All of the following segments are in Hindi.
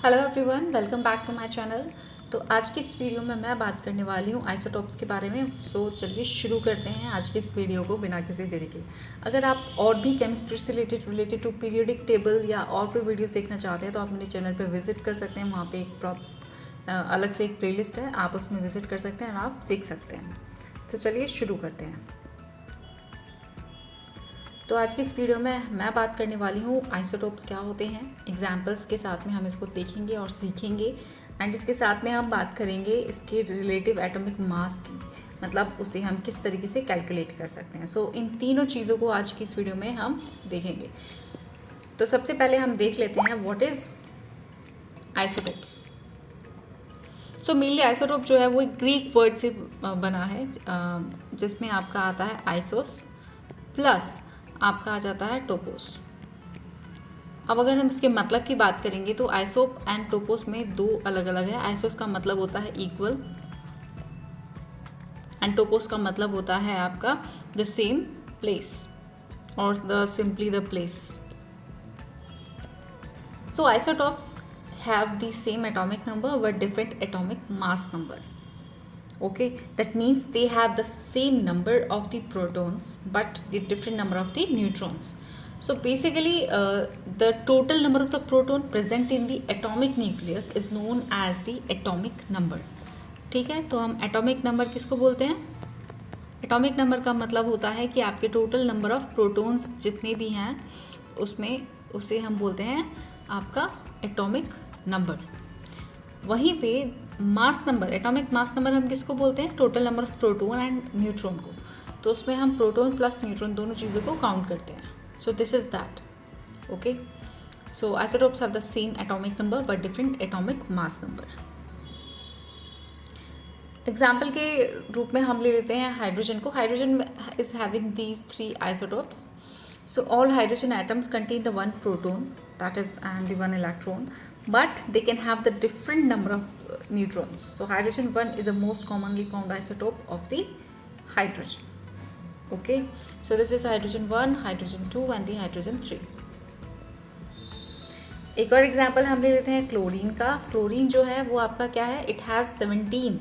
Hello everyone, welcome back to my channel. तो आज की इस वीडियो में मैं बात करने वाली हूँ आइसोटॉप्स के बारे में। सो चलिए शुरू करते हैं आज की इस वीडियो को बिना किसी देरी के। अगर आप और भी केमिस्ट्री से रिलेटेड टू पीरियोडिक टेबल या और कोई वीडियोस देखना चाहते हैं तो आप मेरे चैनल पर विजिट कर सकते हैं। वहाँ पे अलग से एक प्लेलिस्ट है, आप उसमें विजिट कर सकते हैं और आप सीख सकते हैं। तो चलिए शुरू करते हैं। तो आज की इस वीडियो में मैं बात करने वाली हूँ आइसोटोप्स क्या होते हैं। एग्जाम्पल्स के साथ में हम इसको देखेंगे और सीखेंगे एंड इसके साथ में हम बात करेंगे इसके रिलेटिव एटॉमिक मास की, मतलब उसे हम किस तरीके से कैलकुलेट कर सकते हैं। सो इन तीनों चीज़ों को आज की इस वीडियो में हम देखेंगे। तो सबसे पहले हम देख लेते हैं what is isotopes. So mainly isotope जो है वो एक ग्रीक वर्ड से बना है, जिसमें आपका आता है आइसोस प्लस आपका आ जाता है टोपोस। अब अगर हम इसके मतलब की बात करेंगे तो आइसोप एंड टोपोस में दो अलग अलग है। आइसोस का मतलब होता है इक्वल एंड टोपोस का मतलब होता है आपका द सेम प्लेस और the simply the place. So isotopes have the same atomic number but different atomic mass number. Okay, that means they have the same number of the protons but the different number of the neutrons. So basically the total number of the proton present in the atomic nucleus is known as the atomic number. ठीक है, तो हम atomic number किसको बोलते हैं? atomic number का मतलब होता है कि आपके टोटल नंबर ऑफ प्रोटॉन्स जितने भी हैं उसमें उसे हम बोलते हैं आपका एटॉमिक नंबर। वहीं पे mass number, atomic mass number हम किसको बोलते हैं? Total number of proton and neutron को। तो उसमें हम प्रोटॉन प्लस न्यूट्रॉन दोनों चीज़ों को काउंट करते हैं। सो this is that. Okay, so isotopes have the same atomic number but different atomic mass number. Example के रूप में हम ले लेते हैं हाइड्रोजन को। Hydrogen is having these three isotopes. So all hydrogen atoms contain the one proton, that is, and the one electron, but they can have the different number of neutrons. So hydrogen 1 is the most commonly found isotope of the hydrogen. Okay, so this is hydrogen 1, hydrogen 2 and the hydrogen 3. एक और एग्जाम्पल हम ले लेते हैं क्लोरीन का। क्लोरीन जो है वो आपका क्या है? It has 17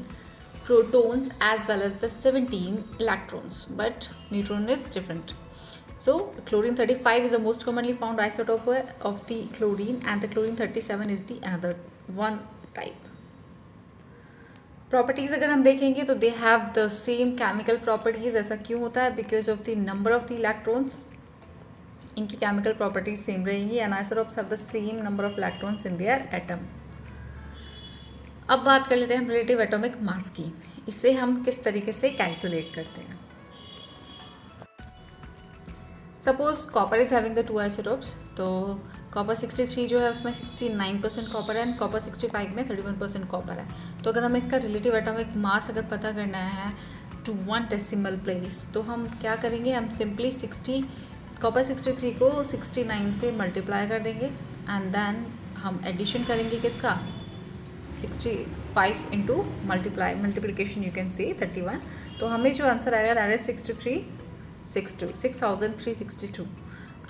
protons as well as the 17 electrons, but neutron is different. So chlorine 35 is the most commonly found isotope of the chlorine and the chlorine 37 is the another one type. Properties अगर हम देखेंगे तो they have the same chemical properties. ऐसा क्यों होता है? Because of the number of the electrons. इनकी chemical properties same रहेंगी and isotopes have the same number of electrons in their atom. अब बात कर लेते हैं हम relative atomic mass की। इसे हम किस तरीके से कैलकुलेट करते हैं? Suppose copper is having the two isotopes. तो कॉपर 63 जो है उसमें 69% कॉपर है एंड कॉपर 65 में 31% कॉपर है। तो अगर हमें इसका रिलेटिव एटॉमिक मास अगर पता करना है टू 1 डेसिमल प्लेस तो हम क्या करेंगे? हम सिंपली कॉपर 63 को 69 से मल्टीप्लाई कर देंगे एंड देन हम एडिशन करेंगे किसका? 65 into multiplication you can say 31। तो हमें जो आंसर आएगा दैट इज 6362।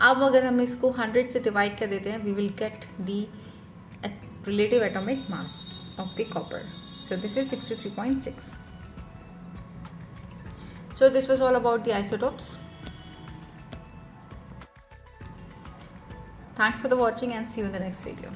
अब अगर हम इसको 100 से डिवाइड कर देते हैं we will get the relative atomic mass of the copper. So this is 63.6। So this was all about the isotopes. Thanks for the watching and see you in the next video.